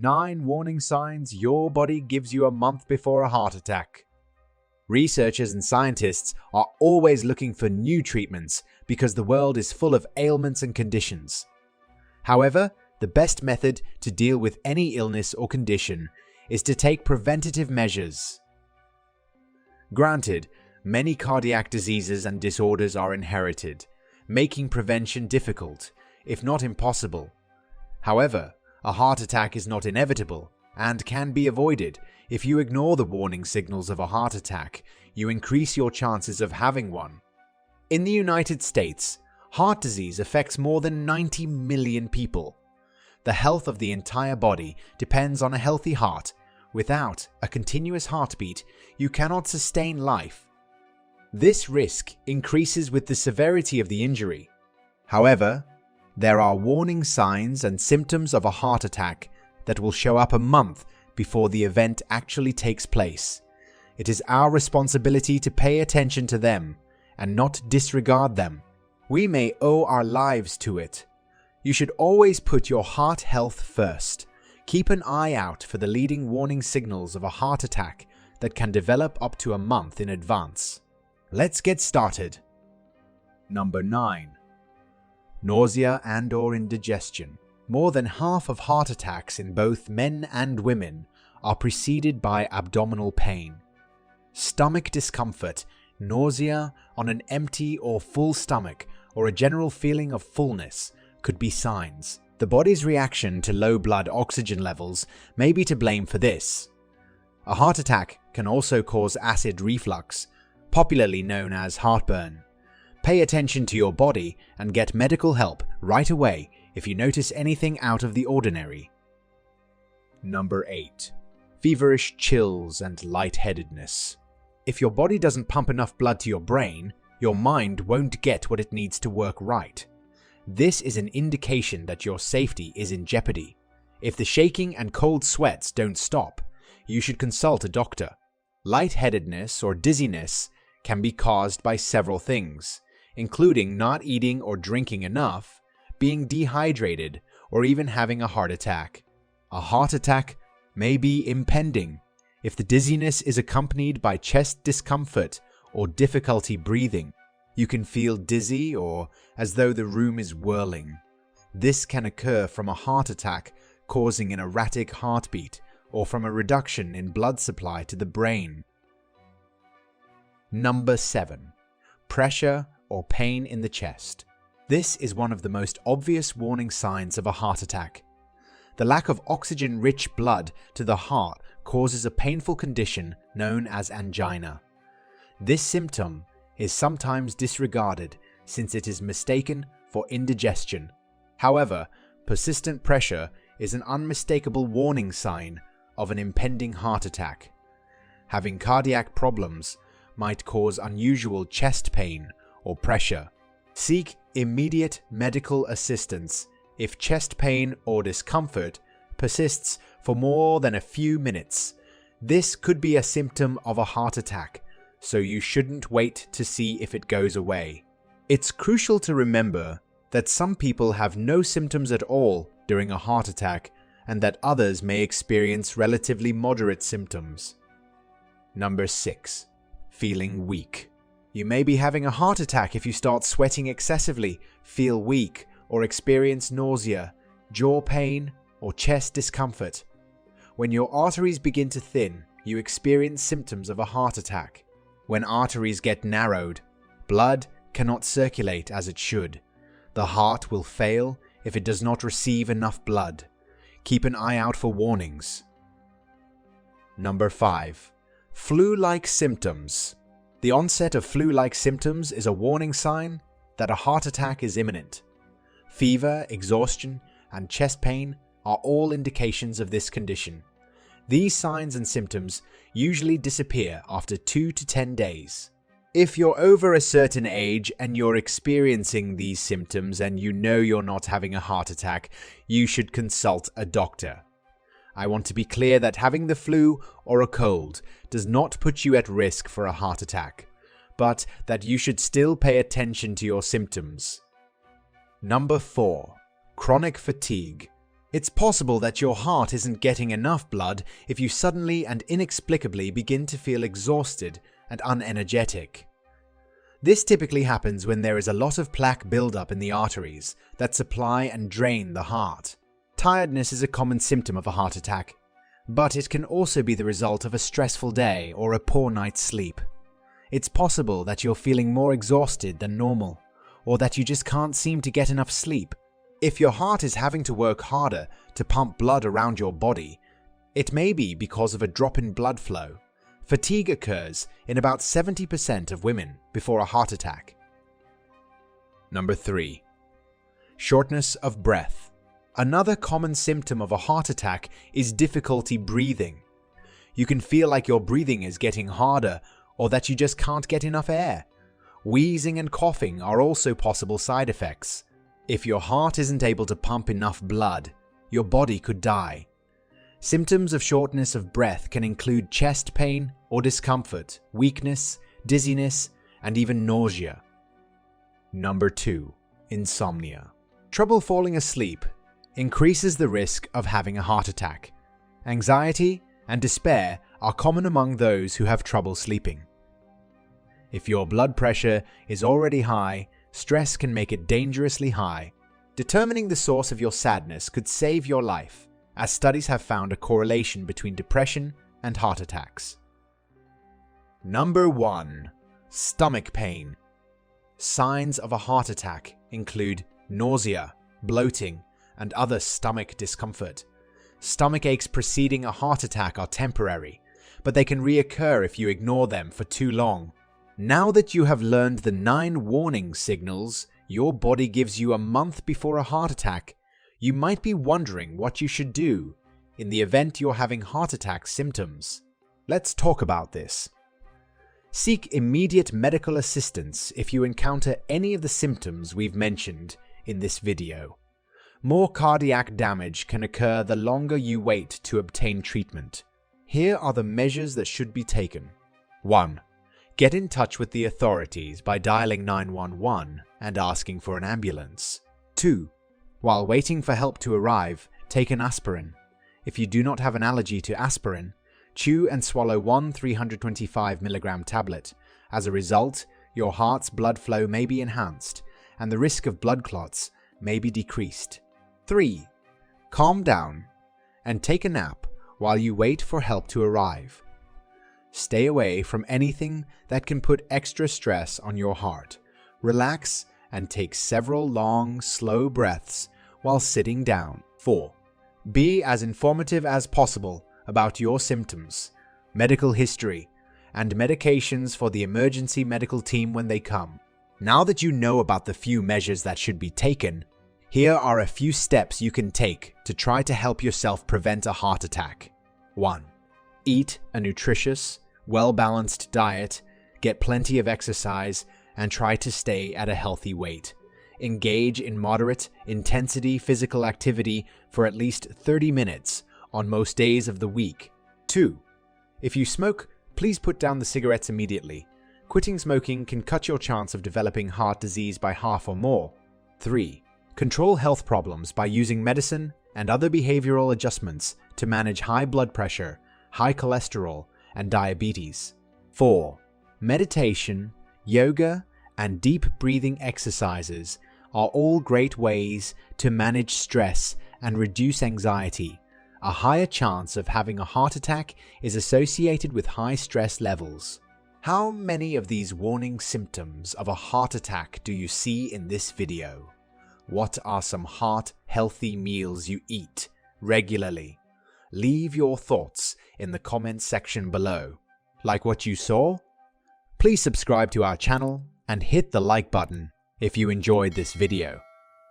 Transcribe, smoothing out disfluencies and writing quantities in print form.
9 warning signs your body gives you a month before a heart attack. Researchers and scientists are always looking for new treatments because the world is full of ailments and conditions. However, the best method to deal with any illness or condition is to take preventative measures. Granted, many cardiac diseases and disorders are inherited, making prevention difficult, if not impossible. However, a heart attack is not inevitable and can be avoided. If you ignore the warning signals of a heart attack, you increase your chances of having one. In the United States, heart disease affects more than 90 million people. The health of the entire body depends on a healthy heart. Without a continuous heartbeat, you cannot sustain life. This risk increases with the severity of the injury. However, there are warning signs and symptoms of a heart attack that will show up a month before the event actually takes place. It is our responsibility to pay attention to them and not disregard them. We may owe our lives to it. You should always put your heart health first. Keep an eye out for the leading warning signals of a heart attack that can develop up to a month in advance. Let's get started. Number 9. Nausea and/or indigestion. More than half of heart attacks in both men and women are preceded by abdominal pain. Stomach discomfort, nausea on an empty or full stomach, or a general feeling of fullness could be signs. The body's reaction to low blood oxygen levels may be to blame for this. A heart attack can also cause acid reflux, popularly known as heartburn. Pay attention to your body and get medical help right away if you notice anything out of the ordinary. Number 8. Feverish chills and lightheadedness. If your body doesn't pump enough blood to your brain, your mind won't get what it needs to work right. This is an indication that your safety is in jeopardy. If the shaking and cold sweats don't stop, you should consult a doctor. Lightheadedness or dizziness can be caused by several things, including not eating or drinking enough, being dehydrated, or even having a heart attack. A heart attack may be impending if the dizziness is accompanied by chest discomfort or difficulty breathing. You can feel dizzy or as though the room is whirling. This can occur from a heart attack causing an erratic heartbeat or from a reduction in blood supply to the brain. Number 7. Pressure or pain in the chest. This is one of the most obvious warning signs of a heart attack. The lack of oxygen-rich blood to the heart causes a painful condition known as angina. This symptom is sometimes disregarded since it is mistaken for indigestion. However, persistent pressure is an unmistakable warning sign of an impending heart attack. Having cardiac problems might cause unusual chest pain or pressure. Seek immediate medical assistance if chest pain or discomfort persists for more than a few minutes. This could be a symptom of a heart attack, so you shouldn't wait to see if it goes away. It's crucial to remember that some people have no symptoms at all during a heart attack and that others may experience relatively moderate symptoms. Number 6. Feeling weak. You may be having a heart attack if you start sweating excessively, feel weak, or experience nausea, jaw pain, or chest discomfort. When your arteries begin to thin, you experience symptoms of a heart attack. When arteries get narrowed, blood cannot circulate as it should. The heart will fail if it does not receive enough blood. Keep an eye out for warnings. Number 5. Flu-like symptoms. The onset of flu-like symptoms is a warning sign that a heart attack is imminent. Fever, exhaustion, and chest pain are all indications of this condition. These signs and symptoms usually disappear after 2 to 10 days. If you're over a certain age and you're experiencing these symptoms and you know you're not having a heart attack, you should consult a doctor. I want to be clear that having the flu or a cold does not put you at risk for a heart attack, but that you should still pay attention to your symptoms. Number 4. Chronic fatigue. It's possible that your heart isn't getting enough blood if you suddenly and inexplicably begin to feel exhausted and unenergetic. This typically happens when there is a lot of plaque buildup in the arteries that supply and drain the heart. Tiredness is a common symptom of a heart attack, but it can also be the result of a stressful day or a poor night's sleep. It's possible that you're feeling more exhausted than normal, or that you just can't seem to get enough sleep. If your heart is having to work harder to pump blood around your body, it may be because of a drop in blood flow. Fatigue occurs in about 70% of women before a heart attack. Number 3. Shortness of breath. Another common symptom of a heart attack is difficulty breathing. You can feel like your breathing is getting harder or that you just can't get enough air. Wheezing and coughing are also possible side effects. If your heart isn't able to pump enough blood, your body could die. Symptoms of shortness of breath can include chest pain or discomfort, weakness, dizziness, and even nausea. Number 2. Insomnia. Trouble falling asleep increases the risk of having a heart attack. Anxiety and despair are common among those who have trouble sleeping. If your blood pressure is already high, stress can make it dangerously high. Determining the source of your sadness could save your life, as studies have found a correlation between depression and heart attacks. Number 1. Stomach pain. Signs of a heart attack include nausea, bloating, and other stomach discomfort. Stomach aches preceding a heart attack are temporary, but they can reoccur if you ignore them for too long. Now that you have learned the 9 warning signals your body gives you a month before a heart attack, you might be wondering what you should do in the event you're having heart attack symptoms. Let's talk about this. Seek immediate medical assistance if you encounter any of the symptoms we've mentioned in this video. More cardiac damage can occur the longer you wait to obtain treatment. Here are the measures that should be taken. 1. Get in touch with the authorities by dialing 911 and asking for an ambulance. 2. While waiting for help to arrive, take an aspirin. If you do not have an allergy to aspirin, chew and swallow one 325 mg tablet. As a result, your heart's blood flow may be enhanced, and the risk of blood clots may be decreased. 3. Calm down and take a nap while you wait for help to arrive. Stay away from anything that can put extra stress on your heart. Relax and take several long, slow breaths while sitting down. 4. Be as informative as possible about your symptoms, medical history, and medications for the emergency medical team when they come. Now that you know about the few measures that should be taken, here are a few steps you can take to try to help yourself prevent a heart attack. 1. Eat a nutritious, well-balanced diet, get plenty of exercise, and try to stay at a healthy weight. Engage in moderate intensity physical activity for at least 30 minutes on most days of the week. 2. If you smoke, please put down the cigarettes immediately. Quitting smoking can cut your chance of developing heart disease by half or more. 3. Control health problems by using medicine and other behavioral adjustments to manage high blood pressure, high cholesterol, and diabetes. 4. Meditation, yoga, and deep breathing exercises are all great ways to manage stress and reduce anxiety. A higher chance of having a heart attack is associated with high stress levels. How many of these warning symptoms of a heart attack do you see in this video? What are some heart-healthy meals you eat regularly? Leave your thoughts in the comments section below. Like what you saw? Please subscribe to our channel and hit the like button if you enjoyed this video.